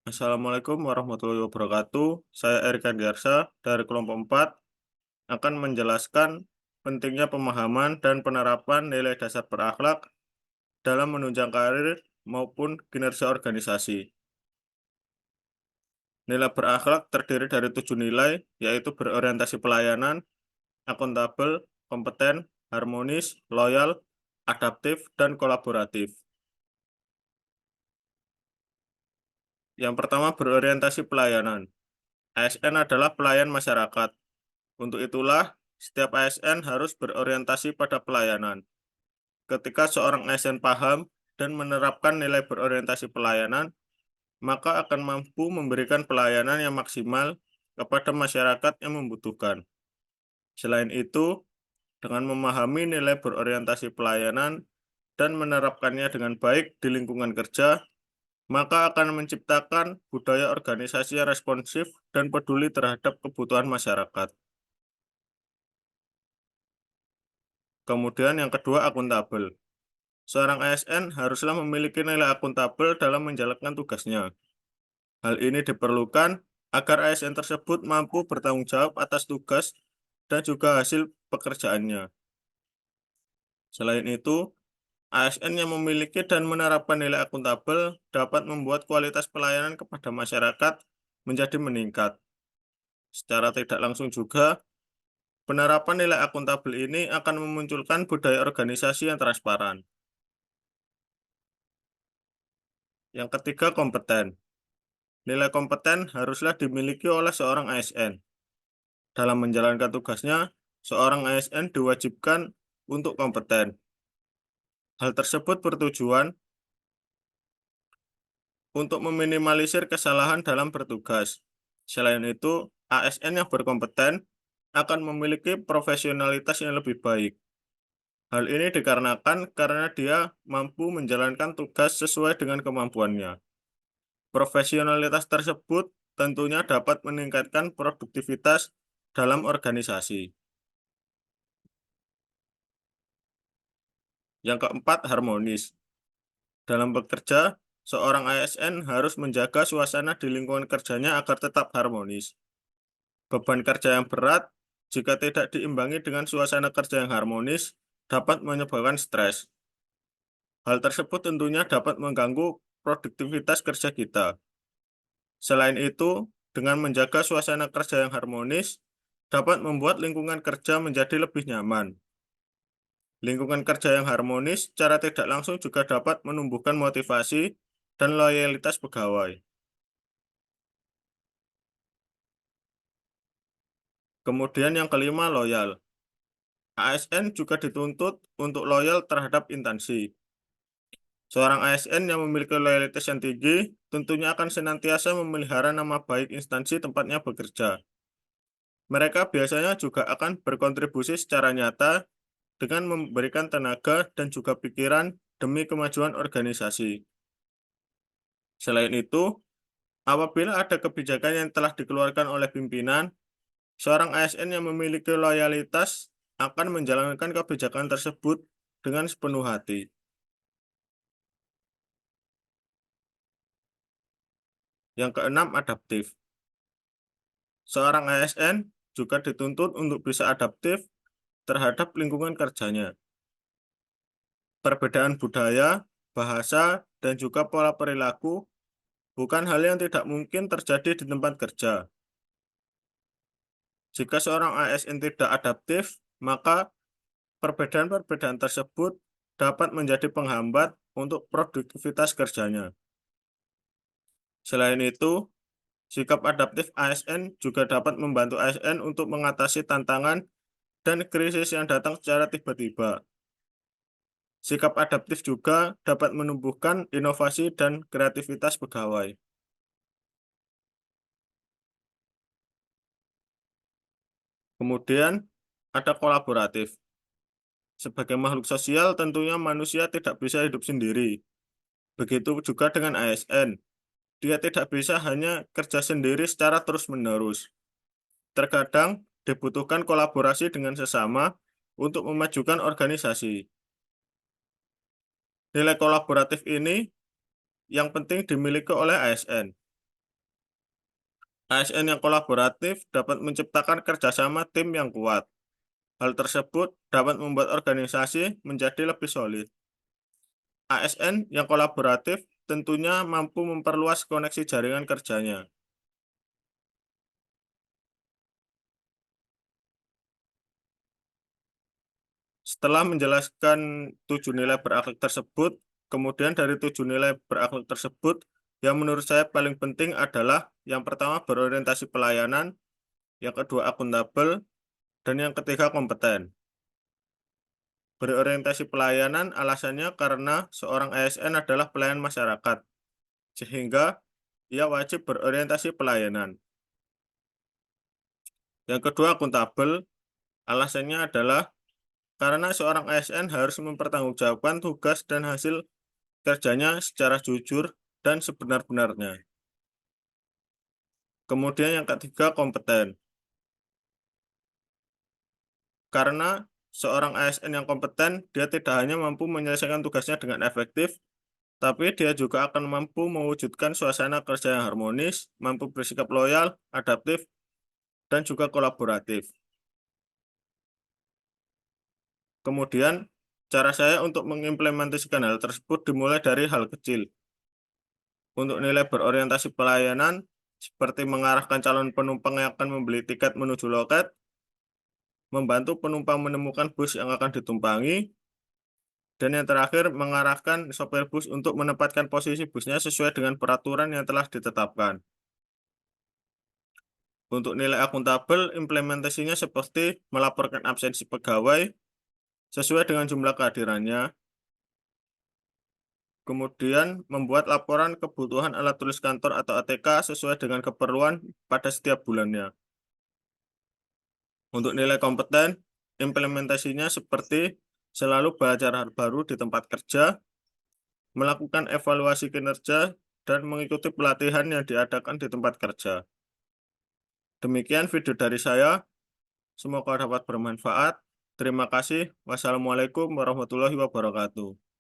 Assalamualaikum warahmatullahi wabarakatuh. Saya Erika Diarsa dari kelompok 4 akan menjelaskan pentingnya pemahaman dan penerapan nilai dasar berakhlak dalam menunjang karir maupun kinerja organisasi. Nilai berakhlak terdiri dari 7 nilai, yaitu berorientasi pelayanan, akuntabel, kompeten, harmonis, loyal, adaptif, dan kolaboratif. Yang pertama berorientasi pelayanan. ASN adalah pelayan masyarakat. Untuk itulah, setiap ASN harus berorientasi pada pelayanan. Ketika seorang ASN paham dan menerapkan nilai berorientasi pelayanan, maka akan mampu memberikan pelayanan yang maksimal kepada masyarakat yang membutuhkan. Selain itu, dengan memahami nilai berorientasi pelayanan dan menerapkannya dengan baik di lingkungan kerja, maka akan menciptakan budaya organisasi yang responsif dan peduli terhadap kebutuhan masyarakat. Kemudian yang kedua, akuntabel. Seorang ASN haruslah memiliki nilai akuntabel dalam menjalankan tugasnya. Hal ini diperlukan agar ASN tersebut mampu bertanggung jawab atas tugas dan juga hasil pekerjaannya. Selain itu, ASN yang memiliki dan menerapkan nilai akuntabel dapat membuat kualitas pelayanan kepada masyarakat menjadi meningkat. Secara tidak langsung juga, penerapan nilai akuntabel ini akan memunculkan budaya organisasi yang transparan. Yang ketiga, kompeten. Nilai kompeten haruslah dimiliki oleh seorang ASN. Dalam menjalankan tugasnya, seorang ASN diwajibkan untuk kompeten. Hal tersebut bertujuan untuk meminimalisir kesalahan dalam bertugas. Selain itu, ASN yang berkompeten akan memiliki profesionalitas yang lebih baik. Hal ini dikarenakan karena dia mampu menjalankan tugas sesuai dengan kemampuannya. Profesionalitas tersebut tentunya dapat meningkatkan produktivitas dalam organisasi. Yang keempat, harmonis. Dalam bekerja, seorang ASN harus menjaga suasana di lingkungan kerjanya agar tetap harmonis. Beban kerja yang berat, jika tidak diimbangi dengan suasana kerja yang harmonis, dapat menyebabkan stres. Hal tersebut tentunya dapat mengganggu produktivitas kerja kita. Selain itu, dengan menjaga suasana kerja yang harmonis, dapat membuat lingkungan kerja menjadi lebih nyaman. Lingkungan kerja yang harmonis secara tidak langsung juga dapat menumbuhkan motivasi dan loyalitas pegawai. Kemudian yang kelima, loyal. ASN juga dituntut untuk loyal terhadap instansi. Seorang ASN yang memiliki loyalitas yang tinggi tentunya akan senantiasa memelihara nama baik instansi tempatnya bekerja. Mereka biasanya juga akan berkontribusi secara nyata dengan memberikan tenaga dan juga pikiran demi kemajuan organisasi. Selain itu, apabila ada kebijakan yang telah dikeluarkan oleh pimpinan, seorang ASN yang memiliki loyalitas akan menjalankan kebijakan tersebut dengan sepenuh hati. Yang keenam, adaptif. Seorang ASN juga dituntut untuk bisa adaptif terhadap lingkungan kerjanya. Perbedaan budaya, bahasa, dan juga pola perilaku bukan hal yang tidak mungkin terjadi di tempat kerja. Jika seorang ASN tidak adaptif, maka perbedaan-perbedaan tersebut dapat menjadi penghambat untuk produktivitas kerjanya. Selain itu, sikap adaptif ASN juga dapat membantu ASN untuk mengatasi tantangan dan krisis yang datang secara tiba-tiba. Sikap adaptif juga dapat menumbuhkan inovasi dan kreativitas pegawai. Kemudian, ada kolaboratif. Sebagai makhluk sosial, tentunya manusia tidak bisa hidup sendiri. Begitu juga dengan ASN. Dia tidak bisa hanya kerja sendiri secara terus-menerus. Terkadang dibutuhkan kolaborasi dengan sesama untuk memajukan organisasi. Nilai kolaboratif ini yang penting dimiliki oleh ASN. ASN yang kolaboratif dapat menciptakan kerjasama tim yang kuat. Hal tersebut dapat membuat organisasi menjadi lebih solid. ASN yang kolaboratif tentunya mampu memperluas koneksi jaringan kerjanya. Setelah menjelaskan 7 nilai berakhlak tersebut, kemudian dari 7 nilai berakhlak tersebut, yang menurut saya paling penting adalah yang pertama berorientasi pelayanan, yang kedua akuntabel, dan yang ketiga kompeten. Berorientasi pelayanan alasannya karena seorang ASN adalah pelayan masyarakat, sehingga ia wajib berorientasi pelayanan. Yang kedua akuntabel, alasannya adalah karena seorang ASN harus mempertanggungjawabkan tugas dan hasil kerjanya secara jujur dan sebenar-benarnya. Kemudian yang ketiga kompeten. Karena seorang ASN yang kompeten, dia tidak hanya mampu menyelesaikan tugasnya dengan efektif, tapi dia juga akan mampu mewujudkan suasana kerja yang harmonis, mampu bersikap loyal, adaptif, dan juga kolaboratif. Kemudian, cara saya untuk mengimplementasikan hal tersebut dimulai dari hal kecil. Untuk nilai berorientasi pelayanan, seperti mengarahkan calon penumpang yang akan membeli tiket menuju loket, membantu penumpang menemukan bus yang akan ditumpangi, dan yang terakhir mengarahkan sopir bus untuk menempatkan posisi busnya sesuai dengan peraturan yang telah ditetapkan. Untuk nilai akuntabel, implementasinya seperti melaporkan absensi pegawai sesuai dengan jumlah kehadirannya, kemudian membuat laporan kebutuhan alat tulis kantor atau ATK sesuai dengan keperluan pada setiap bulannya. Untuk nilai kompeten, implementasinya seperti selalu belajar hal baru di tempat kerja, melakukan evaluasi kinerja, dan mengikuti pelatihan yang diadakan di tempat kerja. Demikian video dari saya, semoga dapat bermanfaat. Terima kasih. Wassalamualaikum warahmatullahi wabarakatuh.